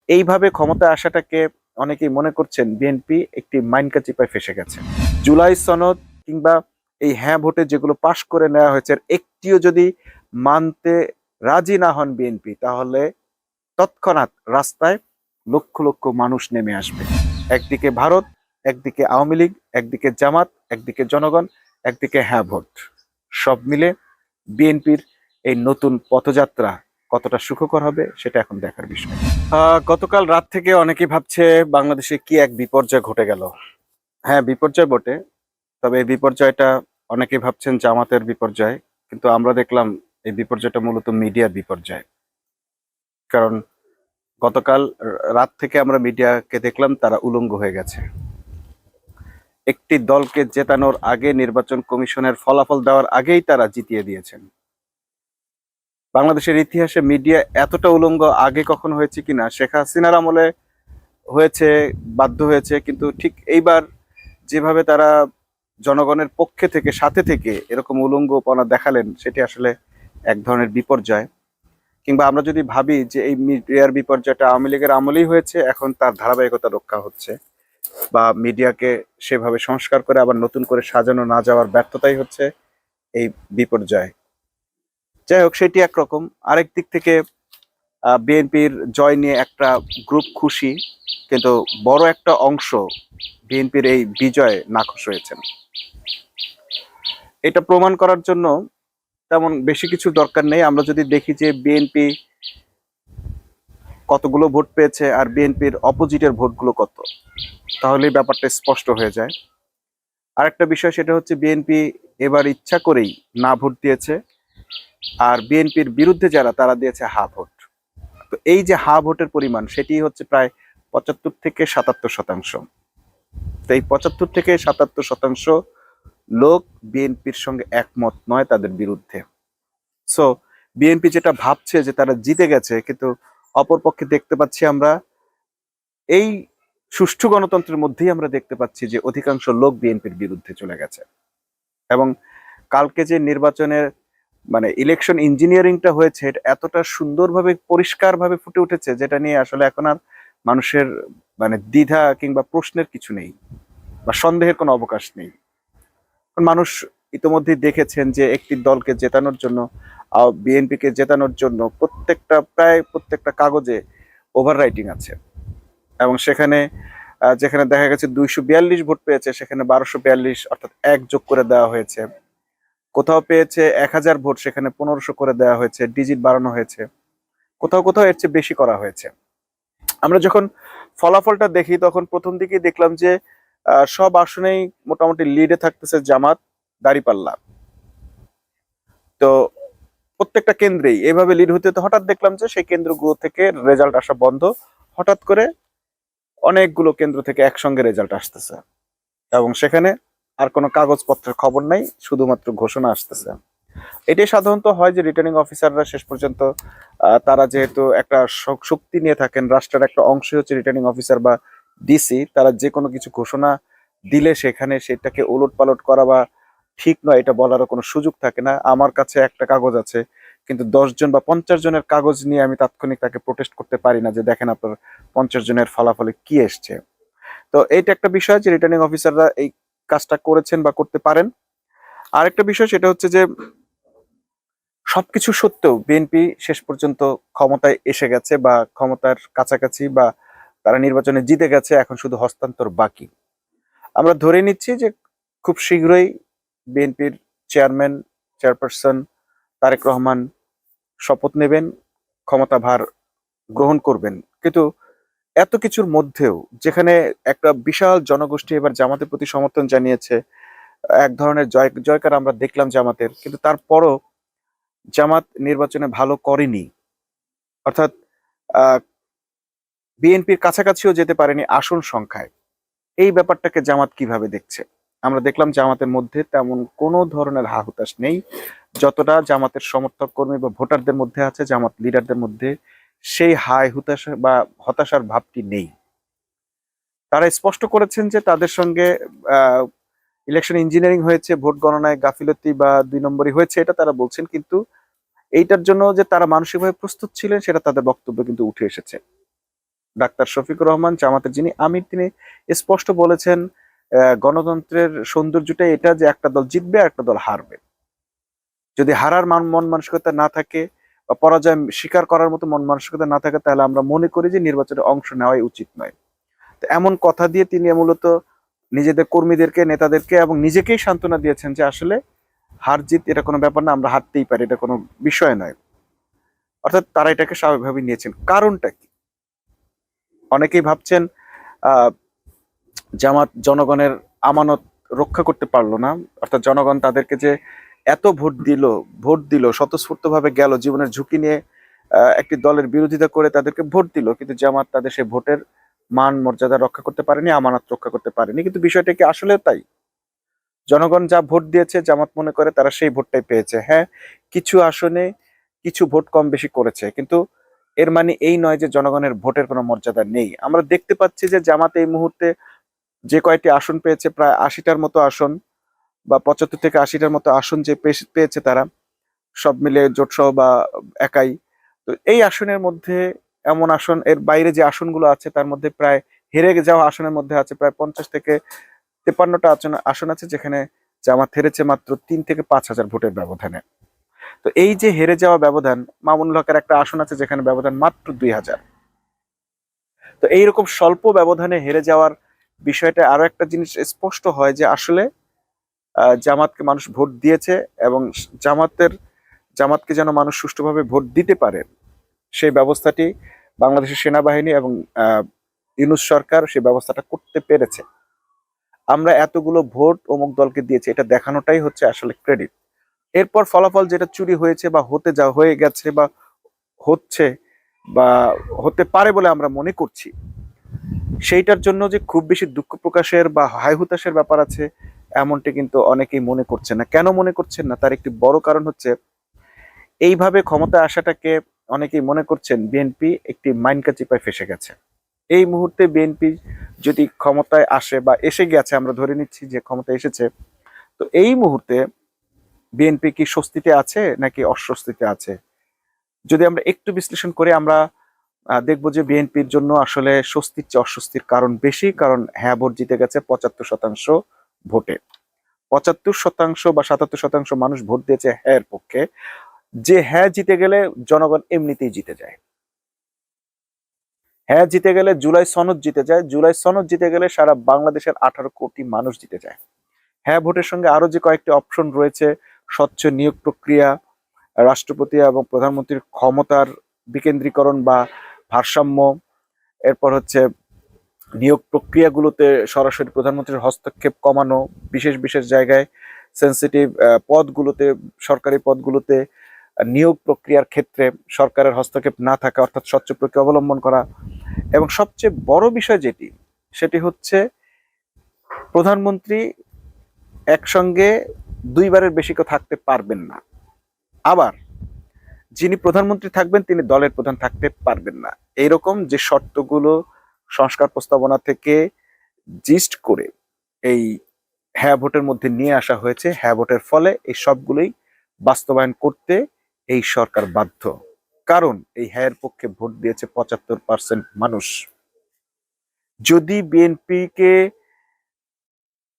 এইভাবে ক্ষমতায় আসাটাকে অনেকেই মনে করছেন বিএনপি একটি মাইনকা চিপায় ফেসে গেছে। জুলাই সনদ কিংবা এই হ্যাঁ ভোটে যেগুলো পাশ করে নেওয়া হয়েছে এর একটিও যদি মানতে রাজি না হন বিএনপি, তাহলে তৎক্ষণাৎ রাস্তায় লক্ষ লক্ষ মানুষ নেমে আসবে। একদিকে ভারত, একদিকে আওয়ামী লীগ, একদিকে জামাত, একদিকে জনগণ, একদিকে হ্যাঁ ভোট। সব মিলে বিএনপির এই নতুন পথযাত্রা কতটা সুখকর হবে সেটা এখন দেখার বিষয়। গতকাল রাত থেকে অনেকেই ভাবছে বাংলাদেশে কি এক বিপর্যয় ঘটে গেল। হ্যাঁ, বিপর্যয় বটে, তবে এই বিপর্যয়টা অনেকেই ভাবছেন জামাতের বিপর্যয়, কিন্তু আমরা দেখলাম এই বিপর্যয়টা মূলত মিডিয়ার বিপর্যয়। কারণ গতকাল রাত থেকে আমরা মিডিয়াকে দেখলাম তারা উলঙ্গ হয়ে গেছে। একটি দলকে জেতানোর আগে, নির্বাচন কমিশনের ফলাফল দেওয়ার আগেই তারা জিতিয়ে দিয়েছেন। বাংলাদেশের ইতিহাসে মিডিয়া এতটা উলঙ্গ আগে কখনো হয়েছে কিনা, শেখ হাসিনার আমলে হয়েছে, বাধ্য হয়েছে, কিন্তু ঠিক এইবার যেভাবে তারা জনগণের পক্ষে থেকে, সাথে থেকে এরকম উলঙ্গপনা দেখালেন, সেটি আসলে এক ধরনের বিপর্যয়। কিংবা আমরা যদি ভাবি যে এই মিডিয়ার বিপর্যয়টা আওয়ামী লীগের আমলেই হয়েছে, এখন তার ধারাবাহিকতা রক্ষা হচ্ছে, বা মিডিয়াকে সেভাবে সংস্কার করে আবার নতুন করে সাজানো না যাওয়ার ব্যর্থতাই হচ্ছে এই বিপর্যয়। যাই হোক, সেটি একরকম। আরেক দিক থেকে বিএনপির জয় নিয়ে একটা গ্রুপ খুশি, কিন্তু বড় একটা অংশ বিএনপির এই বিজয়ে নাখোশ হয়েছেন। এটা প্রমাণ করার জন্য তেমন বেশি কিছু দরকার নেই। আমরা যদি দেখি যে বিএনপি কতগুলো ভোট পেয়েছে আর বিএনপির অপোজিটের ভোটগুলো কত, তাহলে ব্যাপারটা স্পষ্ট হয়ে যায়। আরেকটা বিষয়, সেটা হচ্ছে বিএনপি এবার ইচ্ছা করেই না ভোট দিয়েছে, আর বিএনপির বিরুদ্ধে যারা, তারা দিয়েছে হা ভোট। তো এই যে হা ভোটের পরিমাণ, সেটি হচ্ছে প্রায় 75 থেকে 77%। তো এই 75 থেকে 77% লোক বিএনপির সঙ্গে একমত নয়, তাদের বিরুদ্ধে। সো বিএনপি যেটা ভাবছে যে তারা জিতে গেছে, কিন্তু অপরপক্ষে দেখতে পাচ্ছি আমরা এই সুষ্ঠু গণতন্ত্রের মধ্যেই আমরা দেখতে পাচ্ছি যে অধিকাংশ লোক বিএনপির বিরুদ্ধে চলে গেছে। এবং কালকে যে নির্বাচনের ইলেকশন ইঞ্জিনিয়ারিংটা হয়েছে, এটা এতটা সুন্দরভাবে, পরিষ্কারভাবে ফুটে উঠেছে, যেটা নিয়ে আসলে এখন আর মানুষের দ্বিধা কিংবা প্রশ্নের কিছু নেই, বা সন্দেহের কোনো অবকাশ নেই। মানুষ ইতোমধ্যেই দেখেছেন যে একটি দলকে জেতানোর জন্য, বিএনপিকে জেতানোর জন্য প্রায় প্রত্যেকটা কাগজে ওভার রাইটিং আছে। এবং সেখানে যেখানে দেখা গেছে 242 ভোট পেয়েছে, সেখানে 1242 অর্থাৎ 1 যোগ করে দেওয়া হয়েছে। কোথাও পেয়েছে 1000 ভোট, সেখানে 1500 করে দেওয়া হয়েছে, ডিজিট বাড়ানো হয়েছে। কোথাও কোথাও এর চেয়ে বেশি করা হয়েছে। আমরা যখন ফলাফলটা দেখি, তখন প্রথম দিকেই দেখলাম যে সব আসনেই মোটামুটি লিডে থাকতেছে জামাত, দাঁড়িপাল্লা। তো প্রত্যেকটা কেন্দ্রেই এভাবে লিড হতে হতে হঠাৎ দেখলাম যে সেই কেন্দ্রগুলো থেকে রেজাল্ট আসা বন্ধ। হঠাৎ করে অনেকগুলো কেন্দ্র থেকে একসঙ্গে রেজাল্ট আসতেছে, এবং সেখানে আর কোনো কাগজপত্রের খবর নাই, শুধুমাত্র ঘোষণা আসতেছে। এটাই সাধারণত হয় যে রিটার্নিং অফিসাররা শেষ পর্যন্ত, তারা যেহেতু একটা শক্তি নিয়ে থাকেন, রাষ্ট্রের একটা অংশ হচ্ছে রিটার্নিং অফিসার বা ডিসি, তারা যে কোনো কিছু ঘোষণা দিলে সেখানে সেটাকে ওলট পালট করা বা ঠিক নয় এটা বলারও কোনো সুযোগ থাকে না। আমার কাছে একটা কাগজ আছে, কিন্তু 10 জন বা 50 জনের কাগজ নিয়ে আমি তাৎক্ষণিক তাকে প্রোটেস্ট করতে পারি না যে দেখেন আপনার 50 জনের ফলাফলে কি এসছে। তো এইটা একটা বিষয় যে রিটার্নিং অফিসাররা এই কাজটা করেছেন বা করতে পারেন। আরেকটা বিষয়, সেটা হচ্ছে যে সবকিছু সত্ত্বেও বিএনপি শেষ পর্যন্ত ক্ষমতায় এসে গেছে, বা ক্ষমতার কাছাকাছি, বা তারা নির্বাচনে জিতে গেছে, এখন শুধু হস্তান্তর বাকি। আমরা ধরে নিচ্ছি যে খুব শীঘ্রই বিএনপির চেয়ারপারসন তারেক রহমান শপথ নেবেন, ক্ষমতা ভার গ্রহণ করবেন। কিন্তু এত কিছুর মধ্যেও, যেখানে একটা বিশাল জনগোষ্ঠী এবার জামাতের প্রতি সমর্থন জানিয়েছে, এক ধরনের জয়কার আমরা দেখলাম জামাতের, কিন্তু তারপরও জামাত নির্বাচনে ভালো করেনি। অর্থাৎ বিএনপির কাছাকাছিও যেতে পারেনি আসন সংখ্যায়। এই ব্যাপারটাকে জামাত কিভাবে দেখছে? আমরা দেখলাম জামাতের মধ্যে তেমন কোনো ধরনের হা-হুতাশ নেই, যতটা জামাতের সমর্থক কর্মী বা ভোটারদের মধ্যে আছে, জামাত লিডারদের মধ্যে সেই হায় হুতাশ বা হতাশার ভাবটি নেই। তারা স্পষ্ট করেছেন যে তাদের সঙ্গে ইলেকশন ইঞ্জিনিয়ারিং হয়েছে, ভোট গণনায় গাফিলতি বা 2 নম্বরই হয়েছে, এটা তারা বলছেন, কিন্তু এইটার জন্য যে তারা মানসিকভাবে প্রস্তুত ছিলেন, সেটা তাদের বক্তব্য কিন্তু উঠে এসেছে। ডাক্তার শফিকুর রহমান জামাতের যিনি আমির, তিনি স্পষ্ট বলেছেন গণতন্ত্রের সৌন্দর্যটা এটা যে একটা দল জিতবে আর একটা দল হারবে। যদি হারার মন মানসিকতা না থাকে বা পরাজয় স্বীকার করার মতো মন মানসিকতা না থাকে, তাহলে আমরা মনে করি যে নির্বাচনে অংশ নেওয়াই উচিত নয়। তো এমন কথা দিয়ে তিনি মূলত নিজেদের কর্মীদেরকে, নেতাদেরকে এবং নিজেকেই সান্ত্বনা দিয়েছেন যে আসলে হার জিত এটা কোনো ব্যাপার না, আমরা হারতেই পারি, এটা কোনো বিষয় নয়। অর্থাৎ তারা এটাকে স্বাভাবিকভাবে নিয়েছেন। কারণটা কি? অনেকেই ভাবছেন জামাত জনগণের আমানত রক্ষা করতে পারলো না, অর্থাৎ জনগণ তাদেরকে যে এত ভোট দিল স্বতঃস্ফূর্তভাবে গেল, জীবনের ঝুঁকি নিয়ে একটি দলের বিরোধিতা করে তাদেরকে ভোট দিল, কিন্তু জামাত তাদের সেই ভোটের মান মর্যাদা রক্ষা করতে পারেনি, আমানত রক্ষা করতে পারেনি। কিন্তু বিষয়টা কি আসলে তাই? জনগণ যা ভোট দিয়েছে জামাত মনে করে তারা সেই ভোটটাই পেয়েছে। হ্যাঁ, কিছু আসনে কিছু ভোট কম বেশি করেছে, কিন্তু এর মানে এই নয় যে জনগণের ভোটের কোনো মর্যাদা নেই। আমরা দেখতে পাচ্ছি যে জামাত এই মুহূর্তে যে কয়টি আসন পেয়েছে, প্রায় ৮০টার মতো আসন বা ৭৫ থেকে ৮০টার মতো আসন যে পেয়েছে তারা, সব মিলে জোট সহ বা একাই। তো এই আসনের মধ্যে এমন আসন, এর বাইরে যে আসনগুলো আছে তার মধ্যে প্রায় হেরে যাওয়া আসনের মধ্যে আছে প্রায় ৫০ থেকে ৫৩টা আসন আছে যেখানে জামাত হেরেছে মাত্র ৩ থেকে ৫ হাজার ভোটের ব্যবধানে। তো এই যে হেরে যাওয়া ব্যবধান, মামুনুল হকের একটা আসন আছে যেখানে ব্যবধান মাত্র ২ হাজার। তো এইরকম স্বল্প ব্যবধানে হেরে যাওয়ার বিষয়টা আরো একটা জিনিস স্পষ্ট হয় যে আসলে জামাতকে মানুষ ভোট দিয়েছে এবং জামাতকে যেন মানুষ সুষ্ঠুভাবে ভোট দিতে পারে সেই ব্যবস্থাটি বাংলাদেশের সেনাবাহিনী এবং ইউনূস সরকার সেই ব্যবস্থাটা করতে পেরেছে। আমরা এতগুলো ভোট অমুক দলকে দিয়েছি এটা দেখানোটাই হচ্ছে আসলে ক্রেডিট। এরপর ফলাফল যেটা চুরি হয়েছে বা হয়ে গেছে বা হচ্ছে বা হতে পারে বলে আমরা মনে করছি, সেইটার জন্য যে খুব বেশি দুঃখ প্রকাশের বা হাই হুতাশের ব্যাপার আছে এমনটি কিন্তু অনেকেই মনে করছেন না। কেন মনে করছেন না? তার একটি বড় কারণ হচ্ছে এইভাবে ক্ষমতায় আসাটাকে অনেকেই মনে করছেন বিএনপি একটি মাইনকা চিপায় ফেসে গেছে। এই মুহূর্তে বিএনপি যদি ক্ষমতায় আসে বা এসে গেছে, আমরা ধরে নিচ্ছি যে ক্ষমতায় এসেছে, তো এই মুহূর্তে বিএনপি কি স্বস্তিতে আছে নাকি অস্বস্তিতে আছে? যদি আমরা একটু বিশ্লেষণ করে আমরা দেখবো যে বিএনপির জন্য আসলে স্বস্তির চেয়ে অস্বস্তির কারণ বেশি। কারণ হ্যাঁ ভোট জিতে গেছে ৭৫% ভোটে। ৭৫% বা ৭৭% মানুষ ভোট দিয়েছে হ্যাঁ এর পক্ষে। যে হ্যাঁ জিতে গেলে জনগণ এমনিতেই জিতে যায়। হ্যাঁ জিতে গেলে জুলাই সনদ জিতে যায়, জুলাই সনদ জিতে গেলে সারা বাংলাদেশের ১৮ কোটি মানুষ জিতে যায়। হ্যাঁ ভোটের সঙ্গে আরো যে কয়েকটি অপশন রয়েছে, স্বচ্ছ নিয়োগ প্রক্রিয়া, রাষ্ট্রপতি এবং প্রধানমন্ত্রীর ক্ষমতার বিকেন্দ্রীকরণ বা ভারসাম্য, এরপর হচ্ছে নিয়োগ প্রক্রিয়াগুলোতে সরাসরি প্রধানমন্ত্রীর হস্তক্ষেপ কমানো, বিশেষ বিশেষ জায়গায় সেন্সিটিভ পদগুলোতে, সরকারি পদগুলোতে নিয়োগ প্রক্রিয়ার ক্ষেত্রে সরকারের হস্তক্ষেপ না থাকা, অর্থাৎ স্বচ্ছ প্রক্রিয়া অবলম্বন করা, এবং সবচেয়ে বড় বিষয় সেটি হচ্ছে প্রধানমন্ত্রী একসঙ্গে দুইবারের বেশি কেউ থাকতে পারবেন না। আবার যিনি প্রধানমন্ত্রী থাকবেন তিনি দলের প্রধান থাকতে পারবেন না। এইরকম যে শর্তগুলো সংস্কার প্রস্তাবনা থেকে জিস্ট করে এই হ্যাঁ ভোটের মধ্যে নিয়ে আসা হয়েছে, হ্যাঁ ভোটের ফলে এই সবগুলোই বাস্তবায়ন করতে এই সরকার বাধ্য। কারণ এই হ্যাঁ এর পক্ষে ভোট দিয়েছে ৭৫% মানুষ। যদি বিএনপিকে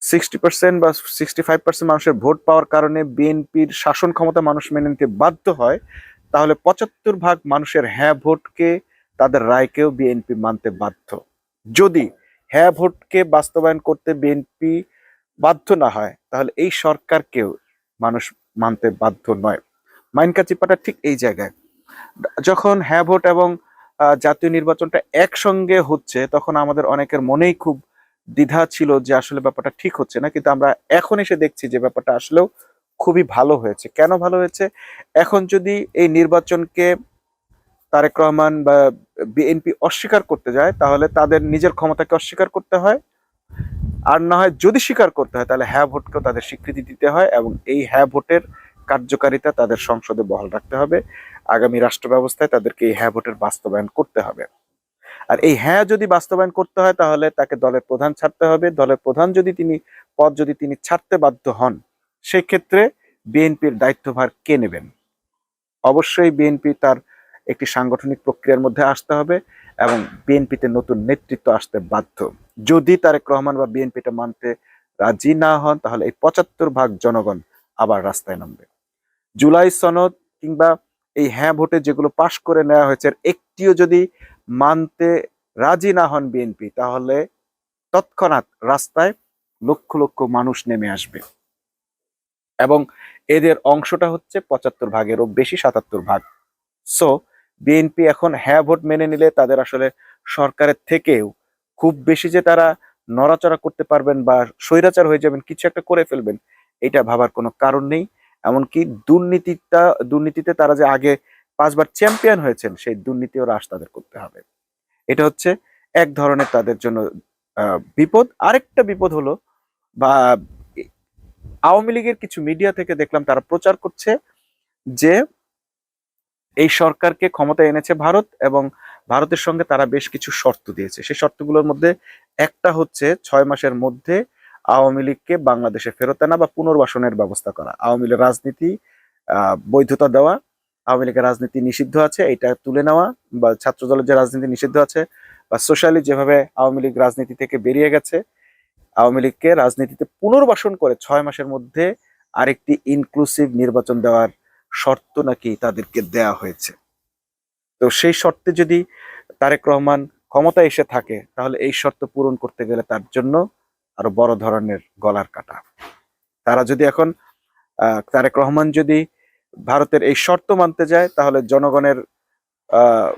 60% বা 65% মানুষের ভোট পাওয়ার কারণে বিএনপির শাসন ক্ষমতা মানুষ মেনে নিতে বাধ্য হয়, তাহলে ৭৫% মানুষের হ্যাঁ ভোটকে, তাদের রায়কেও বিএনপি মানতে বাধ্য। যদি হ্যাঁ ভোটকে বাস্তবায়ন করতে বিএনপি বাধ্য না হয়, তাহলে এই সরকারকেও মানুষ মানতে বাধ্য নয়। মাইনকা চিপাটা ঠিক এই জায়গায়। যখন হ্যাঁ ভোট এবং জাতীয় নির্বাচনটা একসঙ্গে হচ্ছে, তখন আমাদের অনেকের মনেই খুব দ্বিধা ছিল যে আসলে ব্যাপারটা ঠিক হচ্ছে না, কিন্তু আমরা এখন এসে দেখছি যে ব্যাপারটা আসলেও খুবই ভালো হয়েছে। কেন ভালো হয়েছে? এখন যদি এই নির্বাচনকে তারেক রহমান বা বিএনপি অস্বীকার করতে যায়, তাহলে তাদের নিজের ক্ষমতাকে অস্বীকার করতে হয়, আর না হয় যদি স্বীকার করতে হয় তাহলে হ্যাঁ ভোটকেও তাদের স্বীকৃতি দিতে হয় এবং এই হ্যাঁ ভোটের কার্যকারিতা তাদের সংসদে বহাল রাখতে হবে। আগামী রাষ্ট্র ব্যবস্থায় তাদেরকে এই হ্যাঁ ভোটের বাস্তবায়ন করতে হবে। আর এই হ্যাঁ যদি বাস্তবায়ন করতে হয় তাহলে তাকে দলের প্রধান ছাড়তে হবে। দলের প্রধান যদি তিনি ছাড়তে বাধ্য হন, সেক্ষেত্রে বিএনপির দায়িত্বভার কে নেবেন? অবশ্যই বিএনপি তার একটি সাংগঠনিক প্রক্রিয়ার মধ্যে আসতে হবে এবং বিএনপিতে নতুন নেতৃত্ব আসতে বাধ্য। যদি তারেক রহমান বা বিএনপিটা মানতে রাজি না হন, তাহলে এই 75% জনগণ আবার রাস্তায় নামবে। জুলাই সনদ কিংবা এই হ্যাঁ ভোটে যেগুলো পাশ করে নেওয়া হয়েছে, একটিও যদি মানতে রাজি না হন বিএনপি, তাহলে তৎক্ষণাৎ রাস্তায় লক্ষ লক্ষ মানুষ নেমে আসবে। এবং এদের অংশটা হচ্ছে 75%-এরও বেশি, 77%। সো বিএনপি এখন হ্যাঁ ভোট মেনে নিলে তাদের আসলে সরকারের থেকেও খুব বেশি যে তারা নড়াচড়া করতে পারবেন বা স্বৈরাচার হয়ে যাবেন, কিছু একটা করে ফেলবেন, এটা ভাবার কোনো কারণ নেই। এমনকি দুর্নীতিতে তারা যে আগে 5বার চ্যাম্পিয়ন হয়েছেন, সেই দুর্নীতিও হ্রাস তাদের করতে হবে। এটা হচ্ছে এক ধরনের তাদের জন্য বিপদ। আরেকটা বিপদ হলো, বা আওয়ামী লীগের কিছু মিডিয়া থেকে দেখলাম তারা প্রচার করছে যে এই সরকারকে ক্ষমতায় এনেছে ভারত, এবং ভারতের সঙ্গে তারা বেশ কিছু শর্ত দিয়েছে। সেই শর্তগুলোর মধ্যে একটা হচ্ছে 6 মাসের মধ্যে আওয়ামী লীগকে বাংলাদেশে ফেরত আনা বা পুনর্বাসনের ব্যবস্থা করা, আওয়ামী লীগের রাজনীতি বৈধতা দেওয়া, আওয়ামী লীগের রাজনীতি নিষিদ্ধ আছে এটা তুলে নেওয়া, বা ছাত্র দলের যে রাজনীতি নিষিদ্ধ আছে, বা সোশ্যালি যেভাবে আওয়ামী লীগ রাজনীতি থেকে বেরিয়ে গেছে, আওয়ামী লীগকে রাজনীতিতে পুনর্বাসন করে 6 মাসের মধ্যে আরেকটি ইনক্লুসিভ নির্বাচন দেওয়ার শর্ত নাকি তাদেরকে দেয়া হয়েছে। তো সেই শর্তে যদি তারেক রহমান ক্ষমতায় এসে থাকে, তাহলে এই শর্ত পূরণ করতে গেলে তার জন্য আরো বড় ধরনের গলার কাটা। তারা যদি এখন তারেক রহমান যদি ভারতের এই শর্ত মানতে যায়, তাহলে জনগণের আহ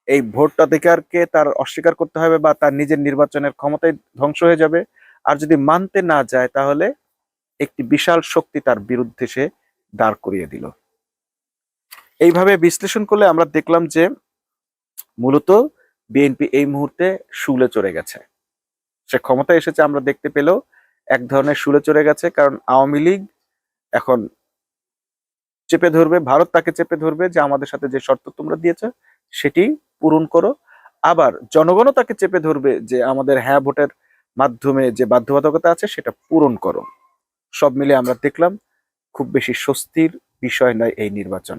এই ভোটাধিকারকে তার অস্বীকার করতে হবে, বা তার নিজের নির্বাচনের ক্ষমতায় ধ্বংস হয়ে যাবে। আর যদি মানতে না যায়, তাহলে একটি বিশাল শক্তি তার বিরুদ্ধে সে দাঁড় করিয়ে দিল। এইভাবে বিশ্লেষণ করলে আমরা দেখলাম যে মূলত বিএনপি এই মুহূর্তে শুলে চড়ে গেছে। সে ক্ষমতায় এসেছে আমরা দেখতে পেলেও এক ধরনের শুলে চড়ে গেছে, কারণ আওয়ামী লীগ এখন চেপে ধরবে, ভারত তাকে চেপে ধরবে যে আমাদের সাথে যে শর্ত তোমরা দিয়েছো সেটি পূরণ করো। আবার জনগণও তাকে চেপে ধরবে যে আমাদের হ্যাঁ ভোটের মাধ্যমে যে বাধ্যবাধকতা আছে সেটা পূরণ করো। সব মিলে আমরা দেখলাম খুব বেশি স্বস্তির বিষয় নয় এই নির্বাচন।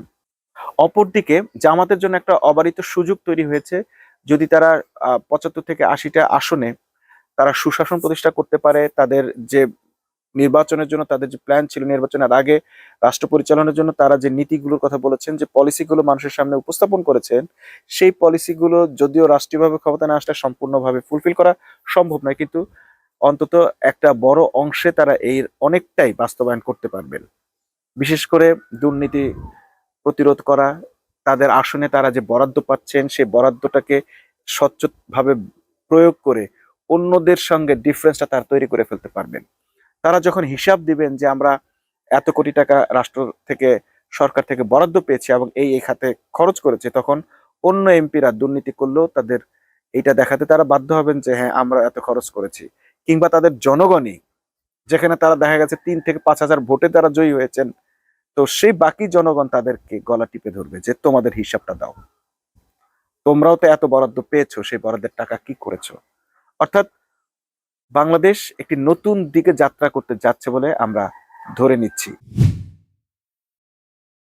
অপরদিকে জামাতের জন্য একটা অবারিত সুযোগ তৈরি হয়েছে। যদি তারা 75 থেকে 80টা আসনে তারা সুশাসন প্রতিষ্ঠা করতে পারে, তাদের যে নির্বাচনের জন্য তাদের যে প্ল্যান ছিল, নির্বাচনের আগে রাষ্ট্র পরিচালনার জন্য তারা যে নীতিগুলোর কথা বলেছেন, যে পলিসিগুলো মানুষের সামনে উপস্থাপন করেছেন, সেই পলিসিগুলো যদিও রাষ্ট্রীয়ভাবে ক্ষমতা না আসলে সম্পূর্ণভাবে ফুলফিল করা সম্ভব নয়, কিন্তু অন্তত একটা বড় অংশে তারা এর অনেকটাই বাস্তবায়ন করতে পারবেন। বিশেষ করে দুর্নীতি প্রতিরোধ করা, তাদের আসনে তারা যে বরাদ্দ পাচ্ছেন সেই বরাদ্দটাকে স্বচ্ছভাবে প্রয়োগ করে অন্যদের সঙ্গে ডিফারেন্সটা তারা তৈরি করে ফেলতে পারবেন। তারা যখন হিসাব দিবেন যে আমরা এত কোটি টাকা রাষ্ট্র থেকে, সরকার থেকে বরাদ্দ পেয়েছি এবং এই খাতে খরচ করেছে, তখন অন্য এমপিরা দুর্নীতি করলেও তাদের এইটা দেখাতে তারা বাধ্য হবেন যে হ্যাঁ আমরা এত খরচ করেছি। কিংবা তাদের জনগণই, যেখানে তারা দেখা গেছে 3 থেকে 5 হাজার ভোটে তারা জয়ী হয়েছেন, তো সেই বাকি জনগণ তাদেরকে গলা টিপে ধরবে যে তোমাদের হিসাবটা দাও, তোমরাও তো এত বরাদ্দ পেয়েছো, সেই বরাদ্দের টাকা কি করেছো। অর্থাৎ বাংলাদেশ একটি নতুন দিকে যাত্রা করতে যাচ্ছে বলে আমরা ধরে নিচ্ছি।